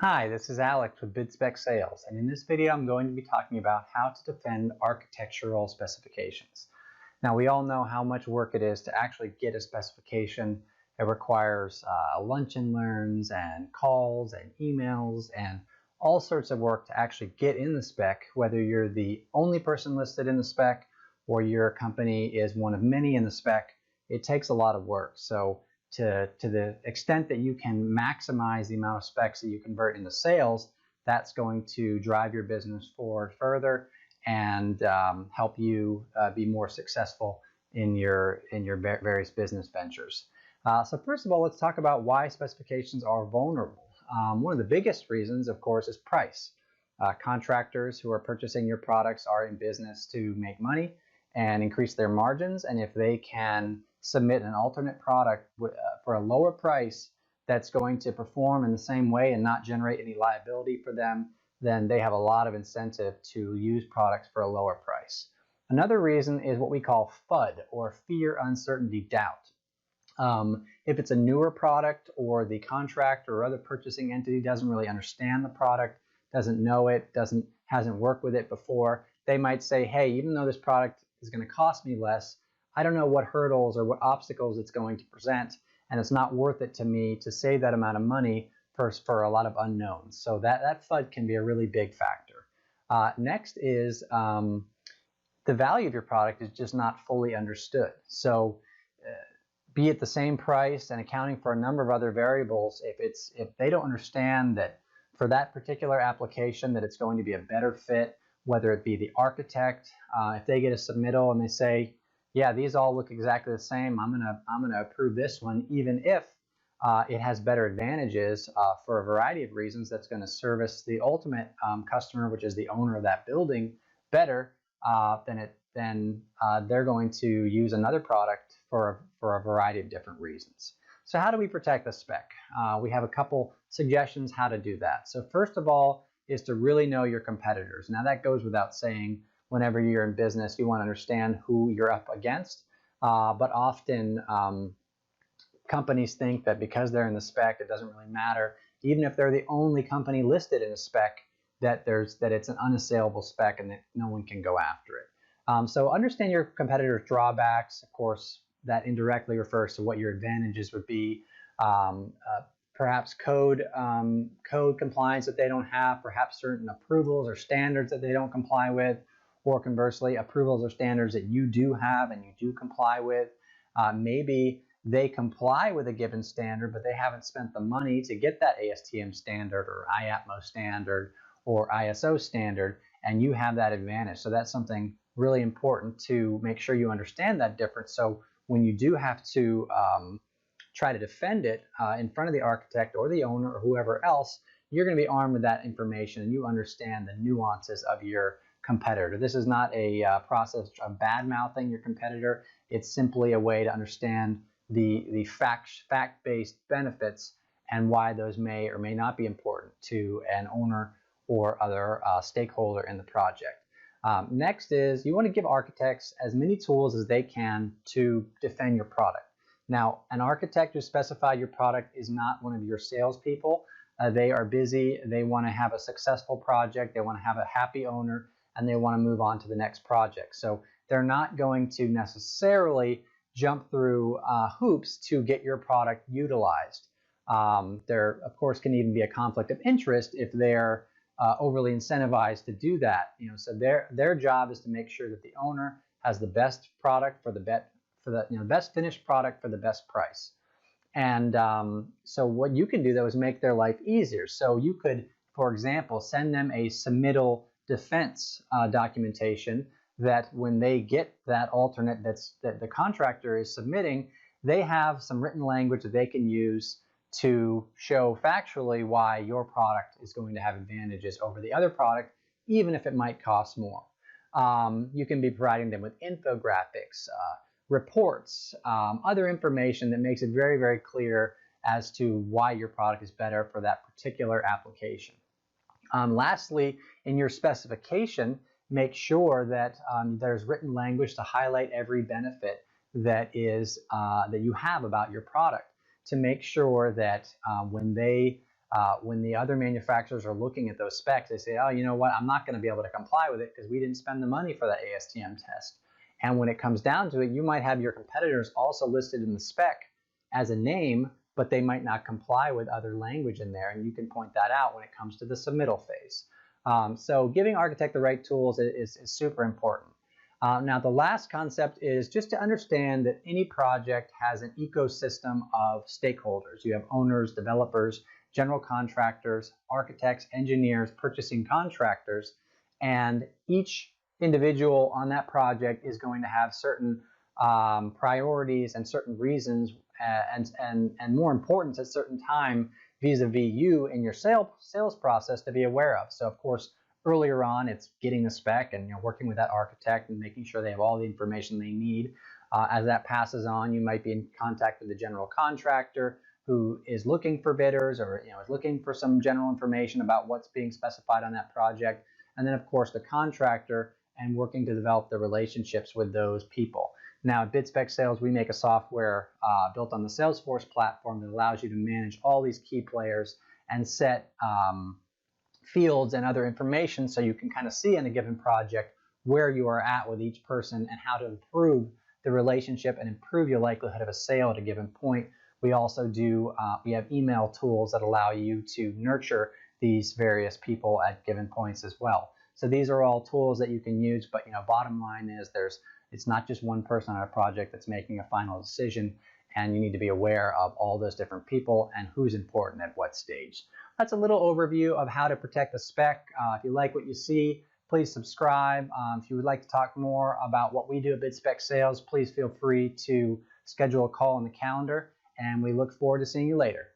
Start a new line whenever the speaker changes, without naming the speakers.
Hi, this is Alex with Spec Sales, and in this video I'm going to be talking about how to defend architectural specifications. Now, we all know how much work it is to actually get a specification. It requires lunch and learns and calls and emails and all sorts of work to actually get in the spec, whether you're the only person listed in the spec or your company is one of many in the spec. It takes a lot of work. So to the extent that you can maximize the amount of specs that you convert into sales, that's going to drive your business forward further and help you be more successful in your various business ventures. So first of all, let's talk about why specifications are vulnerable. One of the biggest reasons, of course, is price. Contractors who are purchasing your products are in business to make money and increase their margins, and if they can submit an alternate product for a lower price that's going to perform in the same way and not generate any liability for them, then they have a lot of incentive to use products for a lower price. Another reason is what we call FUD, or fear, uncertainty, doubt. If it's a newer product or the contractor or other purchasing entity doesn't really understand the product, doesn't know it, hasn't worked with it before, they might say, hey, even though this product is going to cost me less, I don't know what hurdles or what obstacles it's going to present, and it's not worth it to me to save that amount of money for a lot of unknowns. So that FUD can be a really big factor. Next is the value of your product is just not fully understood. So be it the same price and accounting for a number of other variables, if they don't understand that for that particular application that it's going to be a better fit, whether it be the architect, if they get a submittal and they say, yeah, these all look exactly the same, I'm gonna approve this one, even if it has better advantages for a variety of reasons that's going to service the ultimate customer, which is the owner of that building, better, then they're going to use another product for a variety of different reasons. So how do we protect the spec? We have a couple suggestions how to do that. So first of all is to really know your competitors. Now that goes without saying. Whenever you're in business, you want to understand who you're up against. But often companies think that because they're in the spec, it doesn't really matter. Even if they're the only company listed in a spec, that it's an unassailable spec and that no one can go after it. So understand your competitors' drawbacks. Of course, that indirectly refers to what your advantages would be. Perhaps code compliance that they don't have, perhaps certain approvals or standards that they don't comply with, or conversely, approvals or standards that you do have and you do comply with. Maybe they comply with a given standard, but they haven't spent the money to get that ASTM standard or IATMO standard or ISO standard, and you have that advantage. So that's something really important to make sure you understand that difference. So when you do have to try to defend it in front of the architect or the owner or whoever else, you're going to be armed with that information and you understand the nuances of your competitor. This is not a process of bad-mouthing your competitor. It's simply a way to understand the fact-based benefits and why those may or may not be important to an owner or other stakeholder in the project. Next is you want to give architects as many tools as they can to defend your product. Now, an architect who specified your product is not one of your salespeople. They are busy. They want to have a successful project. They want to have a happy owner, and they want to move on to the next project. So they're not going to necessarily jump through hoops to get your product utilized. There, of course, can even be a conflict of interest if they're overly incentivized to do that. So their job is to make sure that the owner has the best product for the best finished product for the best price. And so what you can do, though, is make their life easier. So you could, for example, send them a submittal defense documentation that when they get that alternate that the contractor is submitting, they have some written language that they can use to show factually why your product is going to have advantages over the other product, even if it might cost more. You can be providing them with infographics, reports, other information that makes it very, very clear as to why your product is better for that particular application. Lastly, in your specification, make sure that there's written language to highlight every benefit that you have about your product, to make sure that when they When the other manufacturers are looking at those specs, they say, oh, you know what, I'm not going to be able to comply with it because we didn't spend the money for that ASTM test. And when it comes down to it, you might have your competitors also listed in the spec as a name, but they might not comply with other language in there, and you can point that out when it comes to the submittal phase. So giving architect the right tools is super important. Now the last concept is just to understand that any project has an ecosystem of stakeholders. You have owners, developers, general contractors, architects, engineers, purchasing contractors, and each individual on that project is going to have certain priorities and certain reasons and more importance at certain time vis-a-vis you in your sales process to be aware of. So of course, earlier on, it's getting the spec and working with that architect and making sure they have all the information they need. As that passes on, you might be in contact with the general contractor who is looking for bidders or is looking for some general information about what's being specified on that project. And then of course the contractor and working to develop the relationships with those people. Now at BidSpec Sales, we make a software built on the Salesforce platform that allows you to manage all these key players and set fields and other information so you can kind of see in a given project where you are at with each person and how to improve the relationship and improve your likelihood of a sale at a given point. We also do, we have email tools that allow you to nurture these various people at given points as well. So these are all tools that you can use, but bottom line is it's not just one person on a project that's making a final decision, and you need to be aware of all those different people and who's important at what stage. That's a little overview of how to protect the spec. If you like what you see, please subscribe. If you would like to talk more about what we do at BidSpec Sales, please feel free to schedule a call on the calendar, and we look forward to seeing you later.